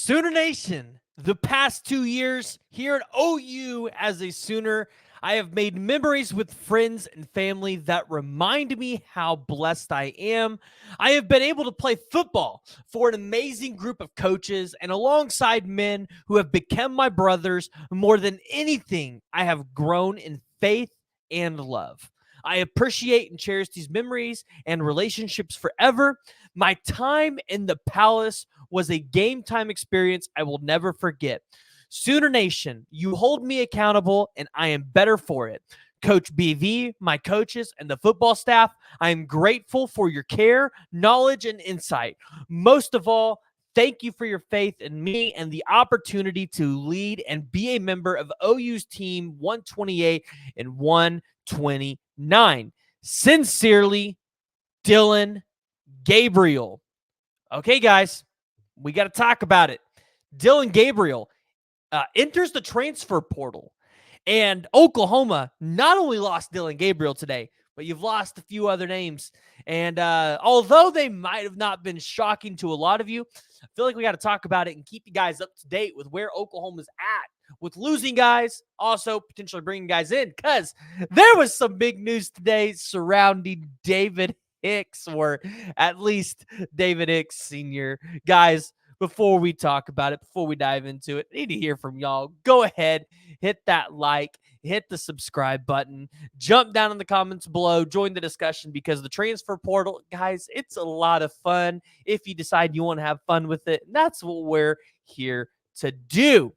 Sooner Nation, the past 2 years here at OU as a Sooner, I have made memories with friends and family that remind me how blessed I am. I have been able to play football for an amazing group of coaches and alongside men who have become my brothers. More than anything, I have grown in faith and love. I appreciate and cherish these memories and relationships forever. My time in the Palace was a game time experience I will never forget. Sooner Nation, you hold me accountable, and I am better for it. Coach BV, my coaches, and the football staff, I am grateful for your care, knowledge, and insight. Most of all, thank you for your faith in me and the opportunity to lead and be a member of OU's team 128 and 129. Sincerely, Dillon Gabriel. Okay, guys, we got to talk about it. Dillon Gabriel enters the transfer portal, and Oklahoma not only lost Dillon Gabriel today, but you've lost a few other names. And although they might have not been shocking to a lot of you, I feel like we got to talk about it and keep you guys up to date with where Oklahoma's at with losing guys, also potentially bringing guys in, because there was some big news today surrounding David Hicks, or at least David Hicks Sr. Guys, before we talk about it, before we dive into it, I need to hear from y'all. Go ahead, hit that like, hit the subscribe button, jump down in the comments below, join the discussion, because the transfer portal, guys, it's a lot of fun if you decide you want to have fun with it. And that's what we're here to do.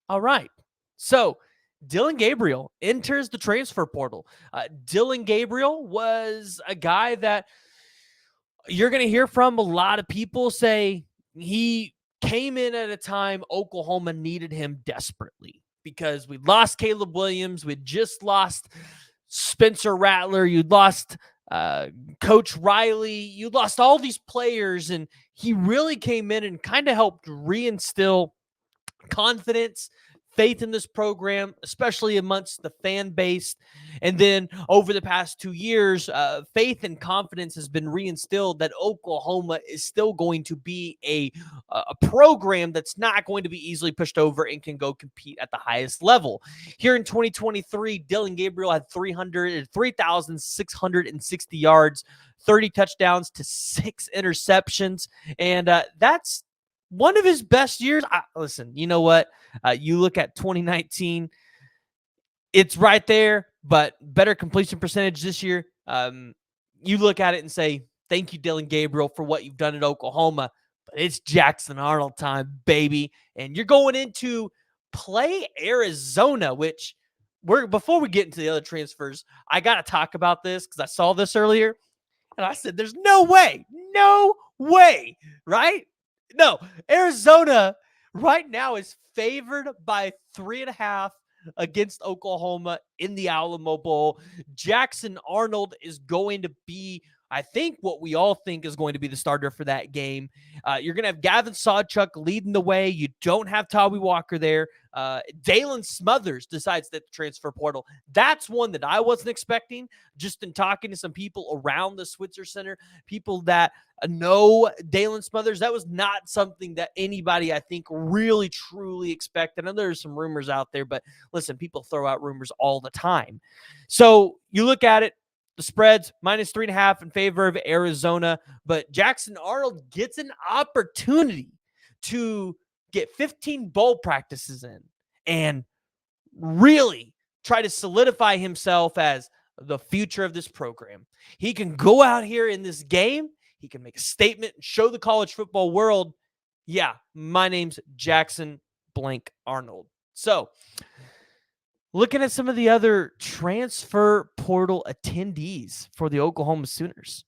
All right. So Dillon Gabriel enters the transfer portal. Dillon Gabriel was a guy that you're going to hear from a lot of people say he came in at a time Oklahoma needed him desperately because we lost Caleb Williams. We'd just lost Spencer Rattler. You'd lost Coach Riley. You lost all these players, and he really came in and kind of helped reinstill confidence, faith in this program, especially amongst the fan base. And then over the past 2 years, faith and confidence has been reinstilled that Oklahoma is still going to be a program that's not going to be easily pushed over and can go compete at the highest level. Here in 2023, Dillon Gabriel had 3,660 yards, 30 touchdowns to 6 interceptions. And that's one of his best years. Listen, you know what? You look at 2019, it's right there, but better completion percentage this year. You look at it and say, thank you, Dillon Gabriel, for what you've done at Oklahoma. But it's Jackson Arnold time, baby. And you're going into play Arizona, which before we get into the other transfers, I got to talk about this because I saw this earlier. And I said, there's no way, right? No, Arizona right now is favored by 3.5 against Oklahoma in the Alamo Bowl. Jackson Arnold is going to be, I think, what we all think is going to be the starter for that game. You're going to have Gavin Sawchuk leading the way. You don't have Tawee Walker there. Dalen Smothers decides that the transfer portal. That's one that I wasn't expecting. Just in talking to some people around the Switzer Center, people that know Dalen Smothers, that was not something that anybody, I think, really, truly expected. I know there's some rumors out there, but listen, people throw out rumors all the time. So you look at it, the spread's -3.5 in favor of Arizona, but Jackson Arnold gets an opportunity to get 15 bowl practices in and really try to solidify himself as the future of this program. He can go out here in this game. He can make a statement and show the college football world, yeah, my name's Jackson blank Arnold. So looking at some of the other transfer portal attendees for the Oklahoma Sooners,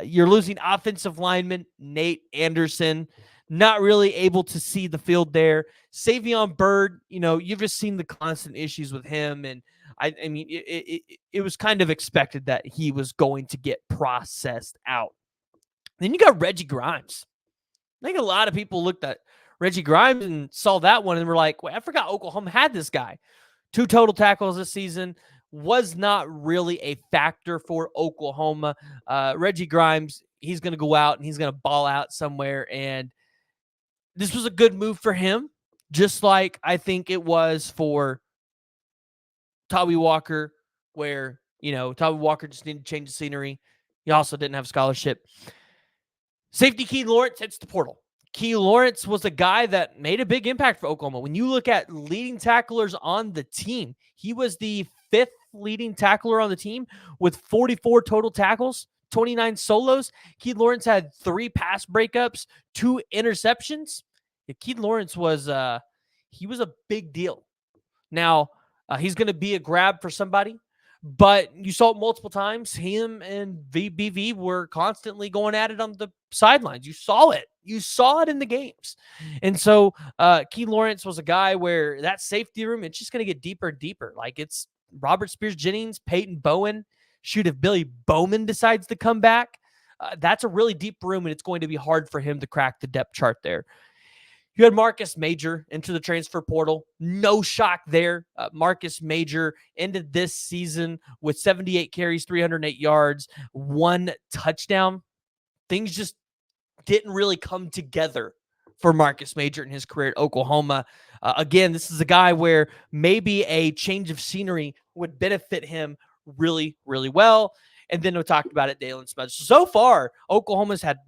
you're losing offensive lineman Nate Anderson, not really able to see the field there. Savion Byrd, you've just seen the constant issues with him, and I mean, it was kind of expected that he was going to get processed out. Then you got Reggie Grimes. I think a lot of people looked at Reggie Grimes and saw that one and were like, wait, I forgot Oklahoma had this guy. 2 total tackles this season, was not really a factor for Oklahoma. Reggie Grimes, he's going to go out and he's going to ball out somewhere, and this was a good move for him, just like I think it was for Tawee Walker, where, Tawee Walker just needed to change the scenery. He also didn't have a scholarship. Safety Key Lawrence hits the portal. Key Lawrence was a guy that made a big impact for Oklahoma. When you look at leading tacklers on the team, he was the 5th leading tackler on the team with 44 total tackles, 29 solos. Key Lawrence had 3 pass breakups, 2 interceptions. Yeah, Key Lawrence was he was a big deal. Now, he's going to be a grab for somebody, but you saw it multiple times. Him and BV were constantly going at it on the sidelines. You saw it. You saw it in the games. And so Key Lawrence was a guy where that safety room, it's just going to get deeper and deeper. Like, it's Robert Spears-Jennings, Peyton Bowen. Shoot, if Billy Bowman decides to come back, that's a really deep room, and it's going to be hard for him to crack the depth chart there. You had Marcus Major into the transfer portal. No shock there. Marcus Major ended this season with 78 carries, 308 yards, 1 touchdown. Things just didn't really come together for Marcus Major in his career at Oklahoma. Again, this is a guy where maybe a change of scenery would benefit him really, really well. And then we talked about it, Dalen Smudge. So far, Oklahoma's had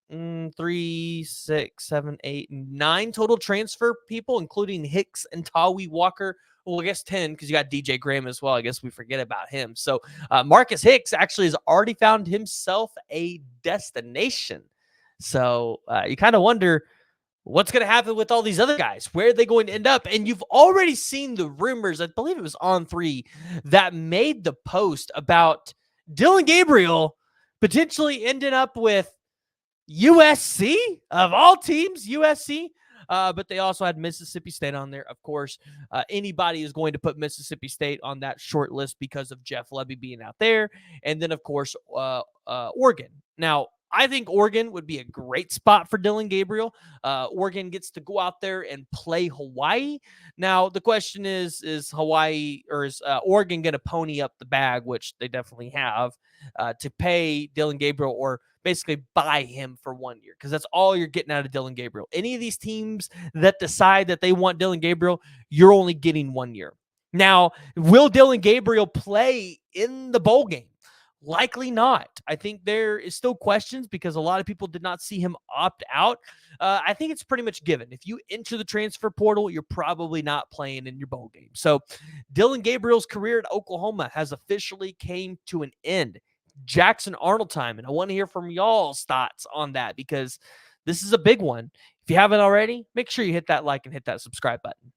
3, 6, 7, 8, 9 total transfer people, including Hicks and Tawee Walker. Well, I guess 10 because you got DJ Graham as well. I guess we forget about him. So Marcus Hicks actually has already found himself a destination. So you kind of wonder what's going to happen with all these other guys. Where are they going to end up? And you've already seen the rumors, I believe it was On3, that made the post about Dillon Gabriel potentially ending up with USC, of all teams, USC. But they also had Mississippi State on there, of course. Anybody is going to put Mississippi State on that short list because of Jeff Levy being out there. And then, of course, Oregon. Now, I think Oregon would be a great spot for Dillon Gabriel. Oregon gets to go out there and play Hawaii. Now, the question is Hawaii or is Oregon going to pony up the bag, which they definitely have, to pay Dillon Gabriel or basically buy him for 1 year? Because that's all you're getting out of Dillon Gabriel. Any of these teams that decide that they want Dillon Gabriel, you're only getting 1 year. Now, will Dillon Gabriel play in the bowl game? Likely not. I think there is still questions because a lot of people did not see him opt out. I think it's pretty much given. If you enter the transfer portal, you're probably not playing in your bowl game. So Dillon Gabriel's career at Oklahoma has officially came to an end. Jackson Arnold time. And I want to hear from y'all's thoughts on that because this is a big one. If you haven't already, make sure you hit that like and hit that subscribe button.